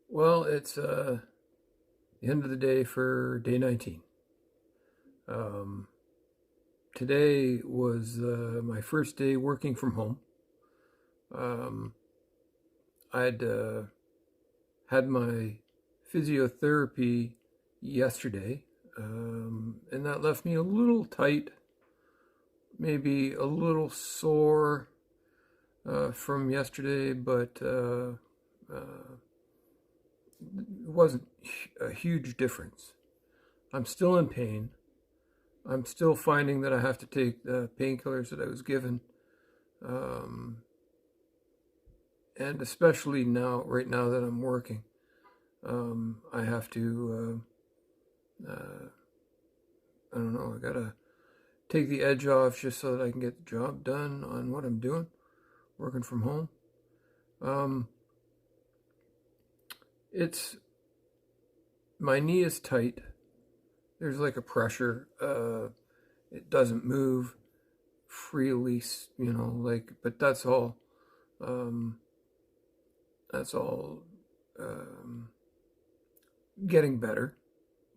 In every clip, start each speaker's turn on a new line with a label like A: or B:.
A: Well, it's the end of the day for day 19. Um, Today was my first day working from home. Um, I'd had my physiotherapy yesterday, and that left me a little tight, maybe a little sore from yesterday, but it wasn't a huge difference. I'm still in pain. I'm still finding that I have to take the painkillers that I was given, um, and especially now, right now that I'm working, I have to. I don't know. I gotta take the edge off just so that I can get the job done on what I'm doing, working from home. Um, it's my knee is tight. There's like a pressure. It doesn't move freely, like. But that's all. Um, that's all um, getting better,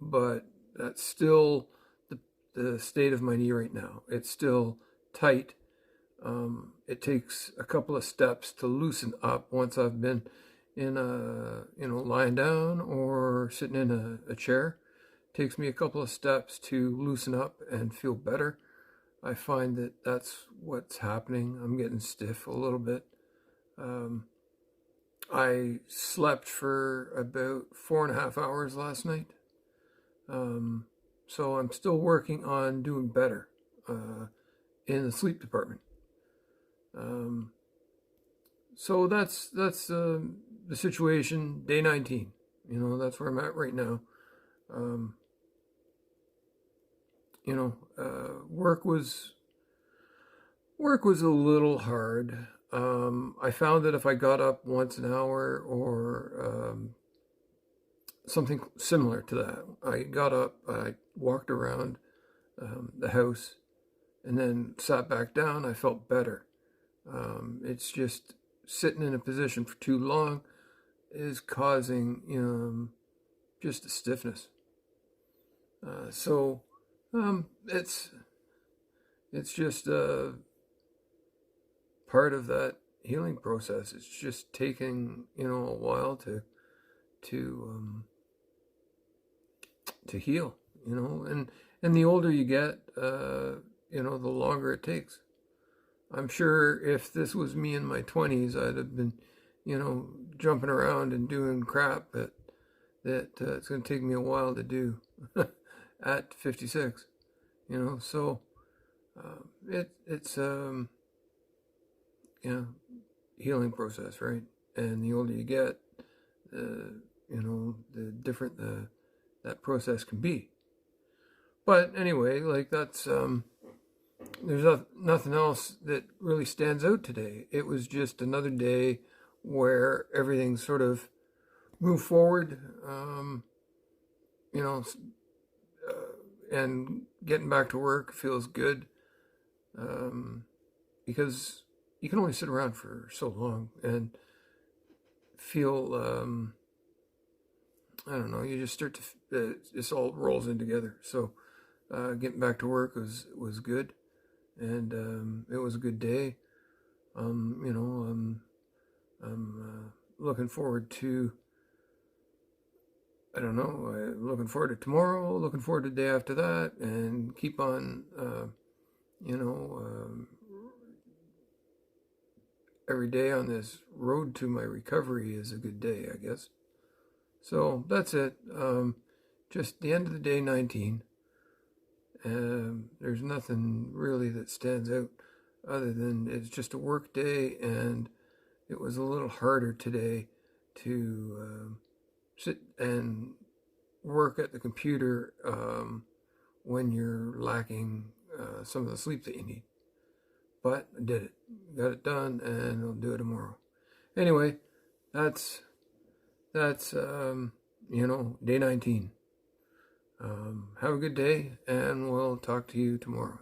A: but that's still the state of my knee right now. It's still tight. It takes a couple of steps to loosen up once I've been in lying down or sitting in a chair. It takes me a couple of steps to loosen up and feel better. I find that that's what's happening. I'm getting stiff a little bit. Um, I slept for about 4.5 hours last night. Um, so I'm still working on doing better in the sleep department. Um, so that's the situation. Day 19. That's where I'm at right now. Um, work was a little hard. I found that if I got up once an hour or something similar to that. I got up, I walked around the house, and then sat back down. I felt better. It's just sitting in a position for too long is causing just a stiffness. So it's just part of that healing process. It's just taking a while to to heal, and the older you get, the longer it takes. I'm sure if this was me in my 20s, I'd have been, jumping around and doing crap that it's going to take me a while to do at 56. So it's healing process, right? And the older you get, the different that process can be. But anyway, like that's there's nothing else that really stands out today. It was just another day where everything sort of moved forward, you know, and getting back to work feels good because you can only sit around for so long and feel, I don't know, you just start to, this all rolls in together. So getting back to work was good, and it was a good day. I'm looking forward to, I don't know, looking forward to tomorrow, looking forward to the day after that, and keep on, you know, um, every day on this road to my recovery is a good day, I guess. So that's it. Just the end of the day 19. There's nothing really that stands out other than it's just a work day, and it was a little harder today to sit and work at the computer when you're lacking some of the sleep that you need. But I did it, got it done, and I'll do it tomorrow. Anyway, that's day 19. Have a good day, and we'll talk to you tomorrow.